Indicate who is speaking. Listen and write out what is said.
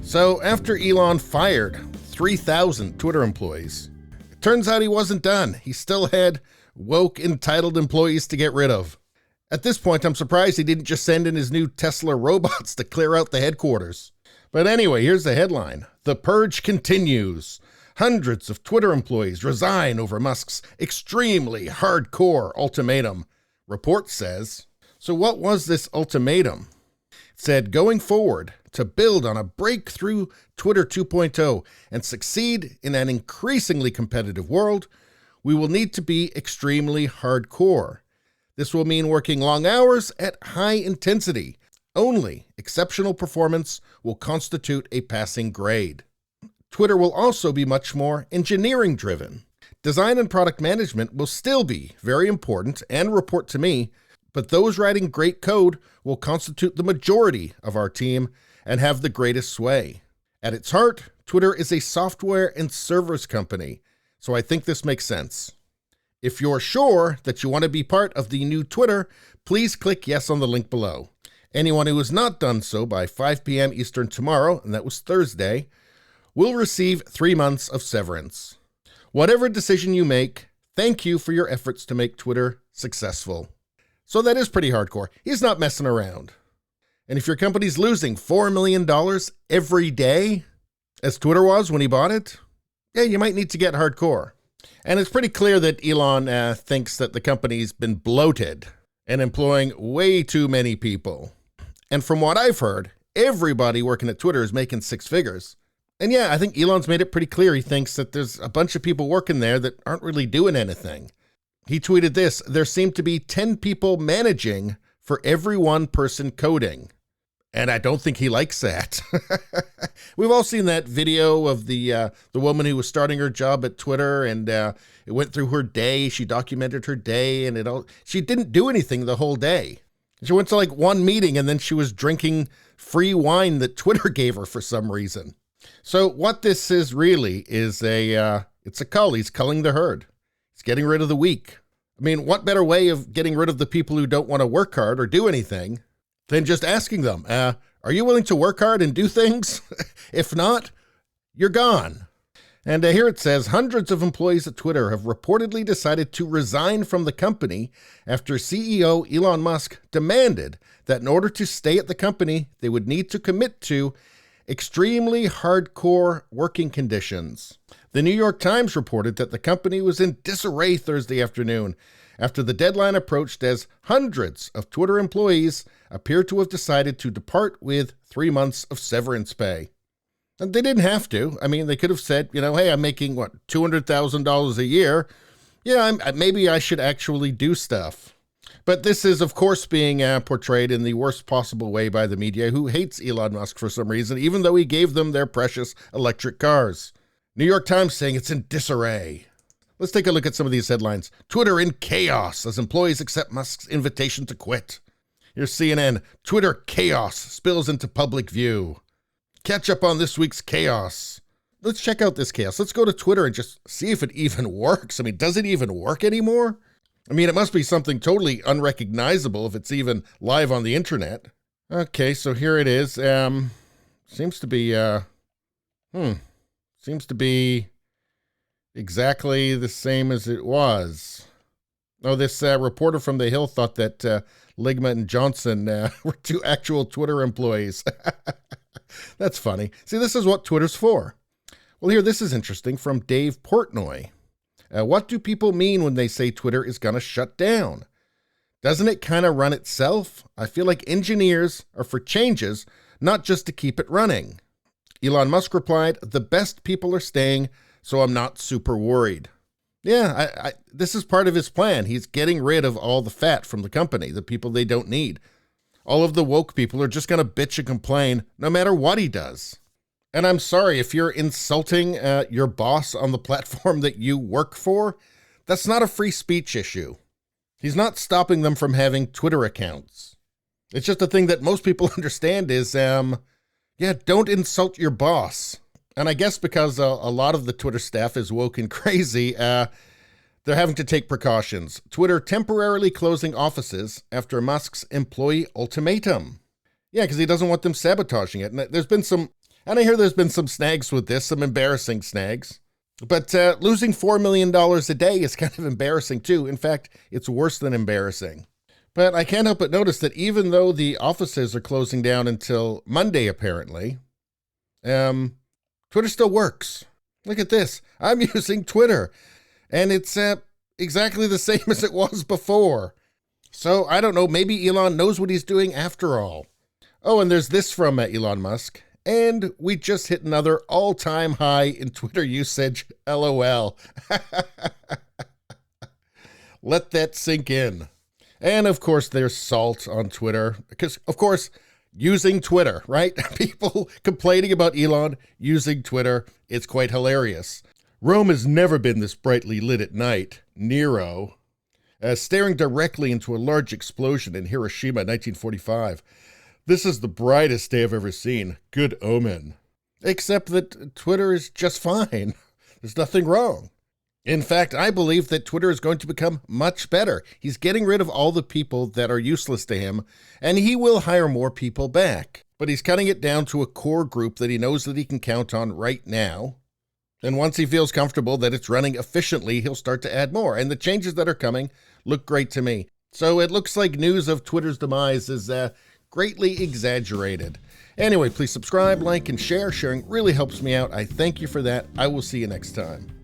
Speaker 1: So after Elon fired 3,000 Twitter employees, it turns out he wasn't done. He still had woke, entitled employees to get rid of. At this point, I'm surprised he didn't just send in his new Tesla robots to clear out the headquarters. But anyway, here's the headline. The purge continues. Hundreds of Twitter employees resign over Musk's extremely hardcore ultimatum, report says. So what was this ultimatum? It said, going forward, to build on a breakthrough Twitter 2.0 and succeed in an increasingly competitive world, we will need to be extremely hardcore. This will mean working long hours at high intensity. Only exceptional performance will constitute a passing grade. Twitter will also be much more engineering-driven. Design and product management will still be very important and report to me, but those writing great code will constitute the majority of our team and have the greatest sway. At its heart, Twitter is a software and servers company, so I think this makes sense. If you're sure that you want to be part of the new Twitter, please click yes on the link below. Anyone who has not done so by 5 p.m. Eastern tomorrow, and that was Thursday, will receive 3 months of severance. Whatever decision you make, thank you for your efforts to make Twitter successful. So that is pretty hardcore. He's not messing around. And if your company's losing $4 million every day, as Twitter was when he bought it, yeah, you might need to get hardcore. And it's pretty clear that Elon thinks that the company's been bloated and employing way too many people. And from what I've heard, everybody working at Twitter is making 6 figures. And yeah, I think Elon's made it pretty clear he thinks that there's a bunch of people working there that aren't really doing anything. He tweeted this, there seem to be 10 people managing for every 1 person coding. And I don't think he likes that. We've all seen that video of the woman who was starting her job at Twitter, and it went through her day. She documented her day, and she didn't do anything the whole day. She went to like one meeting, and then she was drinking free wine that Twitter gave her for some reason. So what this is really is it's a cull. He's culling the herd. He's getting rid of the weak. I mean, what better way of getting rid of the people who don't want to work hard or do anything than just asking them, are you willing to work hard and do things? If not, you're gone. And here it says, hundreds of employees at Twitter have reportedly decided to resign from the company after CEO Elon Musk demanded that in order to stay at the company, they would need to commit to extremely hardcore working conditions. The New York Times reported that the company was in disarray Thursday afternoon after the deadline approached, as hundreds of Twitter employees appear to have decided to depart with 3 months of severance pay. And they didn't have to. I mean, they could have said, hey, I'm making, $200,000 a year. Yeah, maybe I should actually do stuff. But this is, of course, being portrayed in the worst possible way by the media, who hates Elon Musk for some reason, even though he gave them their precious electric cars. New York Times saying it's in disarray. Let's take a look at some of these headlines. Twitter in chaos as employees accept Musk's invitation to quit. Here's CNN. Twitter chaos spills into public view. Catch up on this week's chaos. Let's check out this chaos. Let's go to Twitter and just see if it even works. I mean, does it even work anymore? I mean, it must be something totally unrecognizable if it's even live on the internet. Okay, so here it is. Seems to be exactly the same as it was. Oh, this reporter from The Hill thought that Ligma and Johnson were 2 actual Twitter employees. That's funny. See, this is what Twitter's for. Well, here, this is interesting from Dave Portnoy. What do people mean when they say Twitter is going to shut down? Doesn't it kind of run itself? I feel like engineers are for changes, not just to keep it running. Elon Musk replied, the best people are staying, so I'm not super worried. Yeah, this is part of his plan. He's getting rid of all the fat from the company, the people they don't need. All of the woke people are just going to bitch and complain no matter what he does. And I'm sorry, if you're insulting your boss on the platform that you work for, that's not a free speech issue. He's not stopping them from having Twitter accounts. It's just a thing that most people understand is, don't insult your boss. And I guess because a lot of the Twitter staff is woke and crazy, they're having to take precautions. Twitter temporarily closing offices after Musk's employee ultimatum. Yeah, because he doesn't want them sabotaging it. And there's been some And I hear there's been some snags with this, some embarrassing snags. But losing $4 million a day is kind of embarrassing too. In fact, it's worse than embarrassing. But I can't help but notice that even though the offices are closing down until Monday, apparently, Twitter still works. Look at this. I'm using Twitter, and it's exactly the same as it was before. So I don't know, maybe Elon knows what he's doing after all. Oh, and there's this from Elon Musk. And we just hit another all-time high in Twitter usage. LOL. Let that sink in. And of course, there's salt on Twitter. Because, of course, using Twitter, right? People complaining about Elon using Twitter. It's quite hilarious. Rome has never been this brightly lit at night. Nero, staring directly into a large explosion in Hiroshima in 1945. This is the brightest day I've ever seen. Good omen. Except that Twitter is just fine. There's nothing wrong. In fact, I believe that Twitter is going to become much better. He's getting rid of all the people that are useless to him, and he will hire more people back. But he's cutting it down to a core group that he knows that he can count on right now. And once he feels comfortable that it's running efficiently, he'll start to add more. And the changes that are coming look great to me. So it looks like news of Twitter's demise is greatly exaggerated. Anyway, please subscribe, like, and share. Sharing really helps me out. I thank you for that. I will see you next time.